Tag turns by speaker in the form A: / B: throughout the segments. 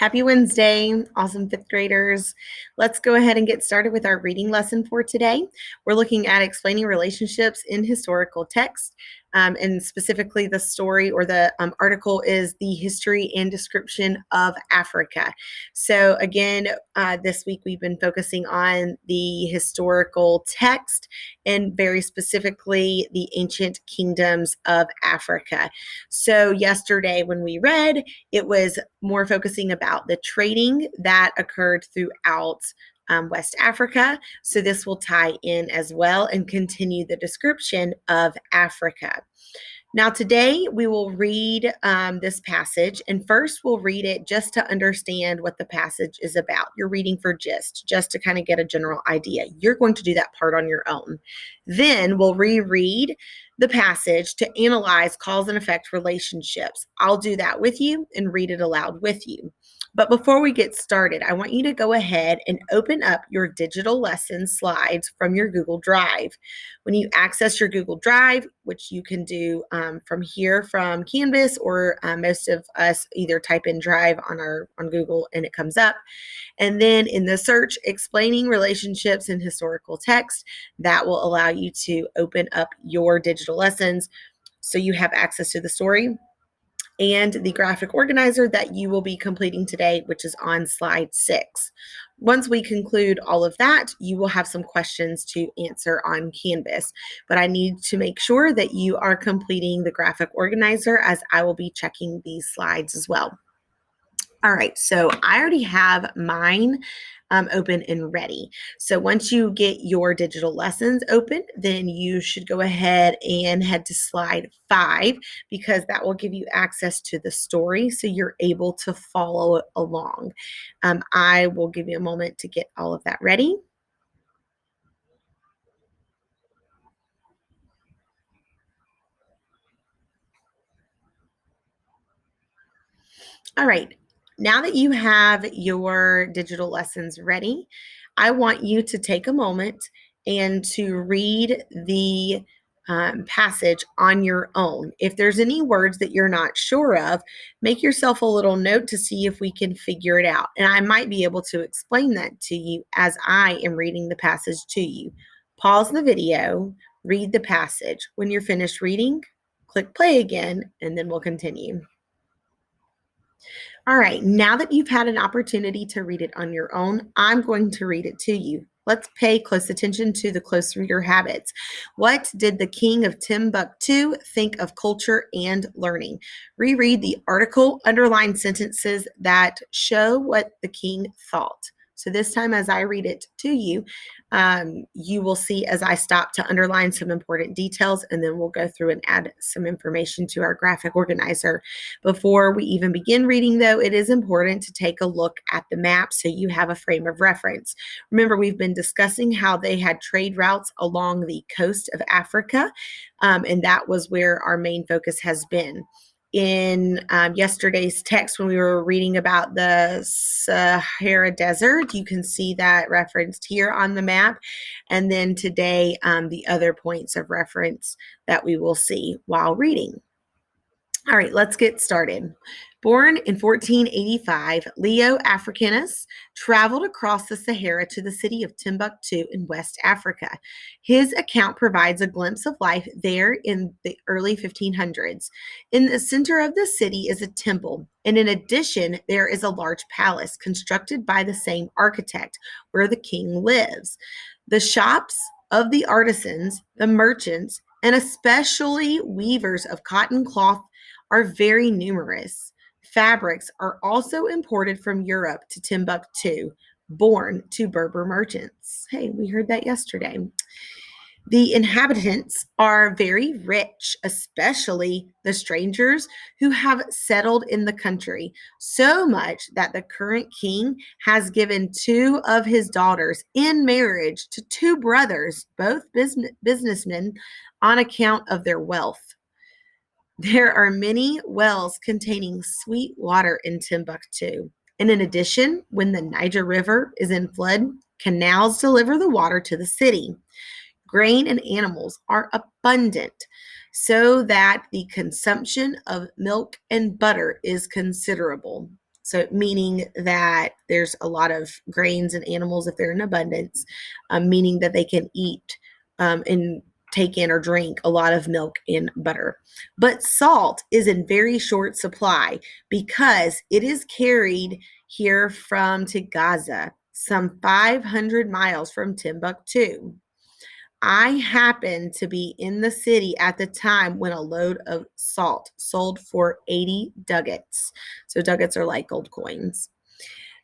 A: Happy Wednesday, awesome fifth graders. Let's go ahead and get started with our reading lesson for today. We're looking at explaining relationships in historical text, and specifically the story or the article is the history and description of Africa. So again, this week we've been focusing on the historical text and very specifically the ancient kingdoms of Africa. So yesterday when we read, it was more focusing about the trading that occurred throughout West Africa. So this will tie in as well and continue the description of Africa. Now today we will read this passage, and first we'll read it just to understand what the passage is about. You're reading for just to kind of get a general idea. You're going to do that part on your own. Then we'll reread the passage to analyze cause and effect relationships. I'll do that with you and read it aloud with you. But before we get started, I want you to go ahead and open up your digital lesson slides from your Google Drive. When you access your Google Drive, which you can do from here from Canvas, or most of us either type in Drive on Google and it comes up. And then in the search, explaining relationships in historical text, that will allow you to open up your digital lessons so you have access to the story and the graphic organizer that you will be completing today, which is on slide 6. Once we conclude all of that, you will have some questions to answer on Canvas, but I need to make sure that you are completing the graphic organizer as I will be checking these slides as well. All right, so I already have mine open and ready. So once you get your digital lessons open, then you should go ahead and head to slide 5 because that will give you access to the story so you're able to follow along. I will give you a moment to get all of that ready. All right, now that you have your digital lessons ready, I want you to take a moment and to read the passage on your own. If there's any words that you're not sure of, make yourself a little note to see if we can figure it out. And I might be able to explain that to you as I am reading the passage to you. Pause the video, read the passage. When you're finished reading, click play again, and then we'll continue. All right, now that you've had an opportunity to read it on your own, I'm going to read it to you. Let's pay close attention to the close reader habits. What did the king of Timbuktu think of culture and learning? Reread the article, underline sentences that show what the king thought. So this time as I read it to you, you will see as I stop to underline some important details, and then we'll go through and add some information to our graphic organizer. Before we even begin reading, though, it is important to take a look at the map so you have a frame of reference. Remember, we've been discussing how they had trade routes along the coast of Africa, and that was where our main focus has been. In yesterday's text, when we were reading about the Sahara Desert, you can see that referenced here on the map. And then today, the other points of reference that we will see while reading. All right, let's get started. Born in 1485, Leo Africanus traveled across the Sahara to the city of Timbuktu in West Africa. His account provides a glimpse of life there in the early 1500s. In the center of the city is a temple, and in addition, there is a large palace constructed by the same architect where the king lives. The shops of the artisans, the merchants, and especially weavers of cotton cloth are very numerous. Fabrics are also imported from Europe to Timbuktu, born to Berber merchants. Hey, we heard that yesterday. The inhabitants are very rich, especially the strangers who have settled in the country, so much that the current king has given 2 of his daughters in marriage to 2 brothers, both businessmen, on account of their wealth. There are many wells containing sweet water in Timbuktu. And in addition, when the Niger River is in flood, canals deliver the water to the city. Grain and animals are abundant, so that the consumption of milk and butter is considerable. So, meaning that there's a lot of grains and animals if they're in abundance, meaning that they can eat and take in or drink a lot of milk and butter. But salt is in very short supply because it is carried here from to Gaza, some 500 miles from Timbuktu. I happened to be in the city at the time when a load of salt sold for 80 ducats. So, ducats are like gold coins.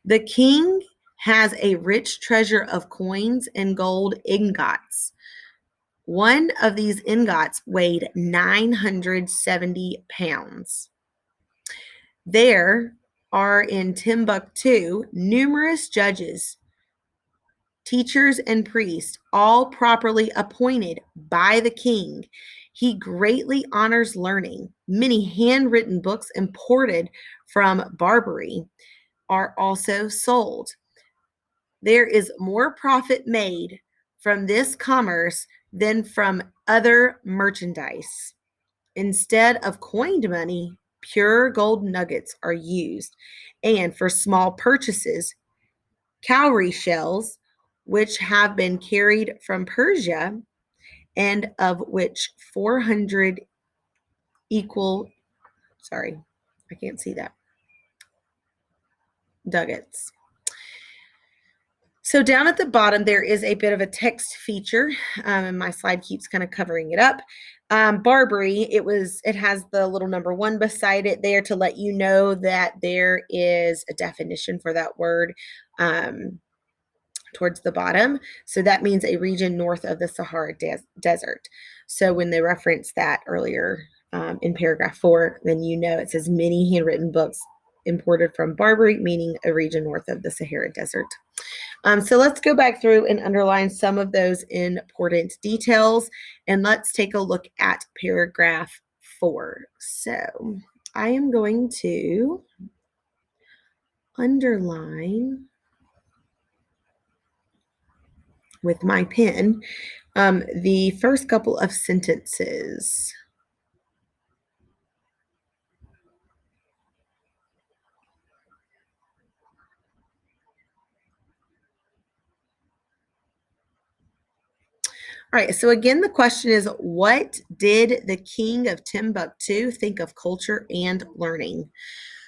A: The king has a rich treasure of coins and gold ingots. One of these ingots weighed 970 pounds. There are in Timbuktu numerous judges, teachers, and priests, all properly appointed by the king. He greatly honors learning. Many handwritten books imported from Barbary are also sold. There is more profit made from this commerce than from other merchandise. Instead of coined money, pure gold nuggets are used, and for small purchases, cowrie shells, which have been carried from Persia, and of which 400 equal, sorry, I can't see that, ducats. So down at the bottom, there is a bit of a text feature, and my slide keeps kind of covering it up. Barbary, it has the little number 1 beside it there to let you know that there is a definition for that word towards the bottom. So that means a region north of the Sahara Desert. So when they referenced that earlier in paragraph 4, then you know it says many handwritten books imported from Barbary, meaning a region north of the Sahara Desert. So let's go back through and underline some of those important details, and let's take a look at paragraph 4. So I am going to underline with my pen the first couple of sentences. All right, so again, the question is, what did the king of Timbuktu think of culture and learning?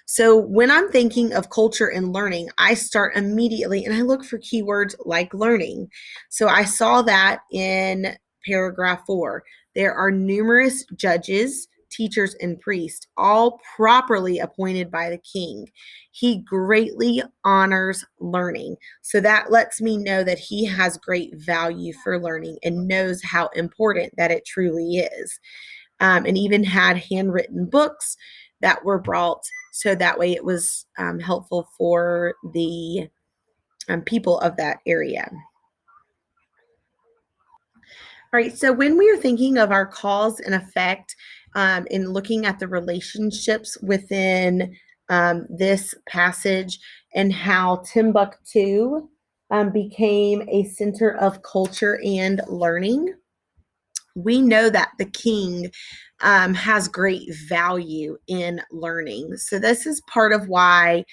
A: So when I'm thinking of culture and learning, I start immediately and I look for keywords like learning. So I saw that in paragraph 4. There are numerous judges, teachers, and priests, all properly appointed by the king. He greatly honors learning. So that lets me know that he has great value for learning and knows how important that it truly is. And even had handwritten books that were brought so that way it was helpful for the people of that area. All right, so when we are thinking of our cause and effect in looking at the relationships within this passage and how Timbuktu became a center of culture and learning, we know that the king has great value in learning. So, this is part of why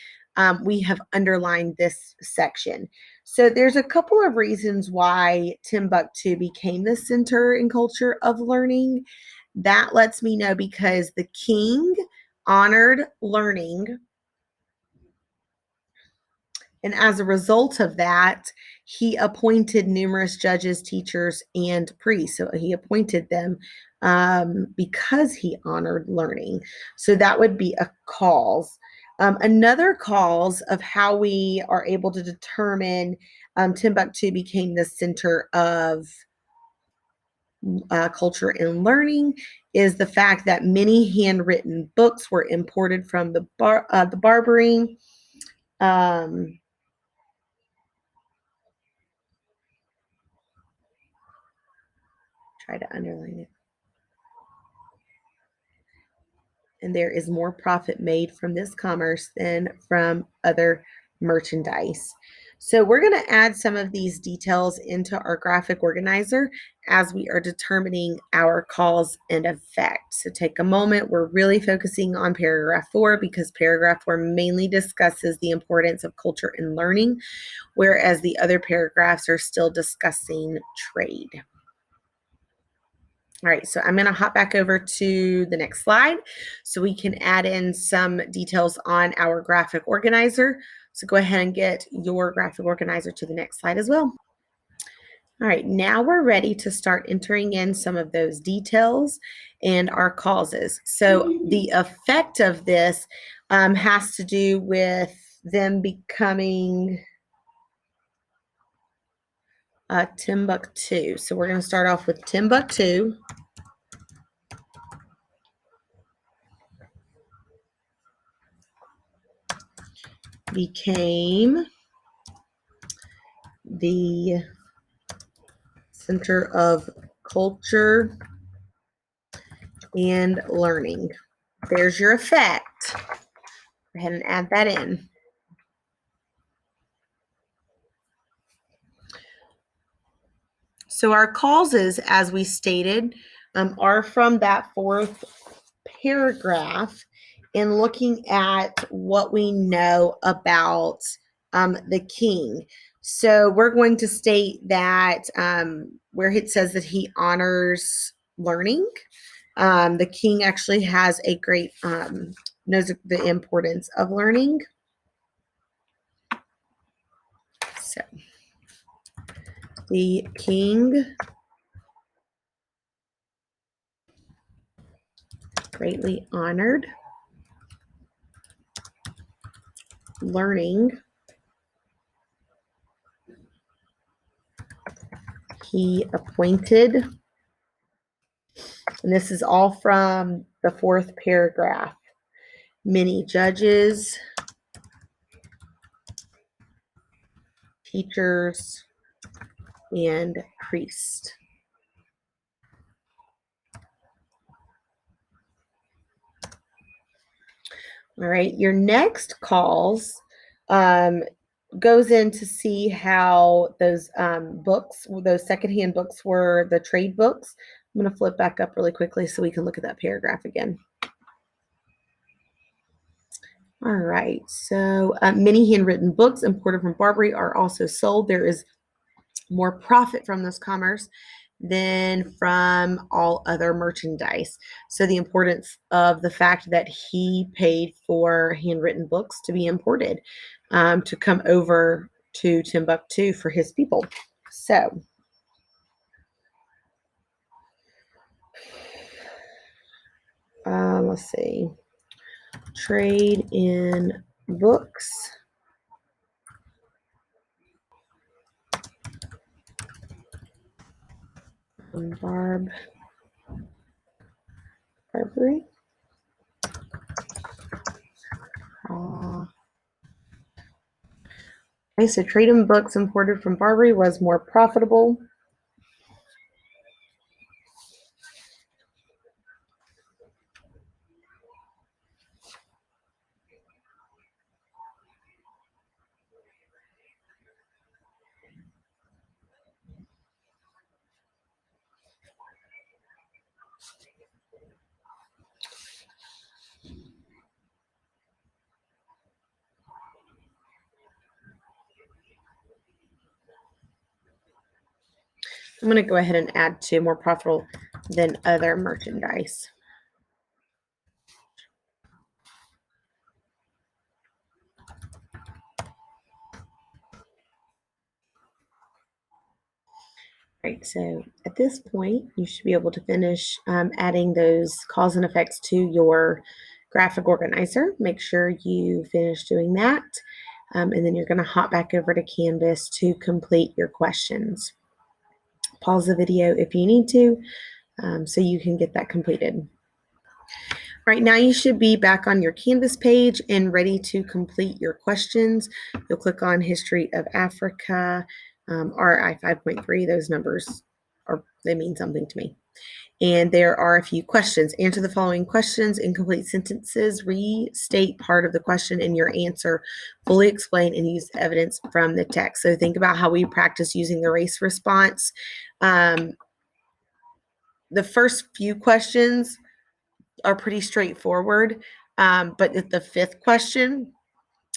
A: we have underlined this section. So, there's a couple of reasons why Timbuktu became the center and culture of learning. That lets me know because the king honored learning, and as a result of that, he appointed numerous judges, teachers, and priests. So he appointed them because he honored learning. So that would be a cause. Another cause of how we are able to determine Timbuktu became the center of culture and learning is the fact that many handwritten books were imported from the Barbary. Try to underline it. And there is more profit made from this commerce than from other merchandise. So we're going to add some of these details into our graphic organizer as we are determining our cause and effect. So take a moment. We're really focusing on paragraph 4 because paragraph 4 mainly discusses the importance of culture and learning, whereas the other paragraphs are still discussing trade. All right, so I'm going to hop back over to the next slide so we can add in some details on our graphic organizer. So go ahead and get your graphic organizer to the next slide as well. All right, now we're ready to start entering in some of those details and our causes. So the effect of this has to do with them becoming Timbuktu. So we're going to start off with Timbuktu became the center of culture and learning. There's your effect. Go ahead and add that in. So our causes, as we stated, are from that 4th paragraph and looking at what we know about the king. So we're going to state that where it says that he honors learning, the king actually has a great, knows the importance of learning. So the king greatly honored learning. He appointed, and this is all from the 4th paragraph, many judges, teachers, and priests. All right, your next calls goes in to see how those books, those secondhand books were the trade books. I'm going to flip back up really quickly so we can look at that paragraph again. All right, so many handwritten books imported from Barbary are also sold. There is more profit from this commerce than from all other merchandise. So the importance of the fact that he paid for handwritten books to be imported to come over to Timbuktu for his people. So let's see. Trade in books. Barbary. Okay, so trade in books imported from Barbary was more profitable. I'm going to go ahead and add to more profitable than other merchandise. Right, so at this point, you should be able to finish adding those cause and effects to your graphic organizer. Make sure you finish doing that, and then you're going to hop back over to Canvas to complete your questions. Pause the video if you need to, so you can get that completed. Right now, you should be back on your Canvas page and ready to complete your questions. You'll click on History of Africa, RI 5.3. Those numbers they mean something to me. And there are a few questions. Answer the following questions in complete sentences. Restate part of the question in your answer. Fully explain and use evidence from the text. So think about how we practice using the race response. The first few questions are pretty straightforward, but the fifth question,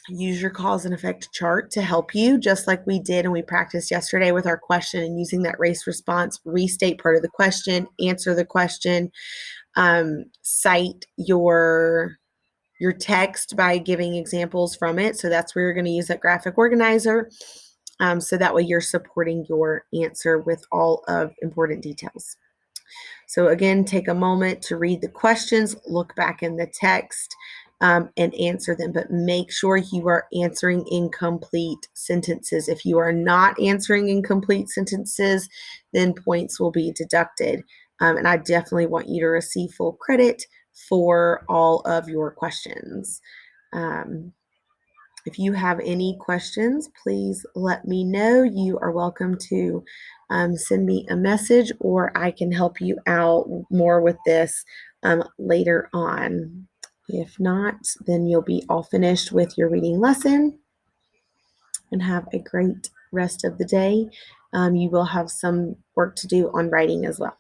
A: use your cause and effect chart to help you, just like we did and we practiced yesterday with our question and using that race response. Restate part of the question, answer the question, cite your text by giving examples from it. So that's where you're going to use that graphic organizer. So that way you're supporting your answer with all of important details. So again, take a moment to read the questions, look back in the text, and answer them, but make sure you are answering incomplete sentences. If you are not answering incomplete sentences, then points will be deducted. And I definitely want you to receive full credit for all of your questions. If you have any questions, please let me know. You are welcome to send me a message, or I can help you out more with this later on. If not, then you'll be all finished with your reading lesson and have a great rest of the day. You will have some work to do on writing as well.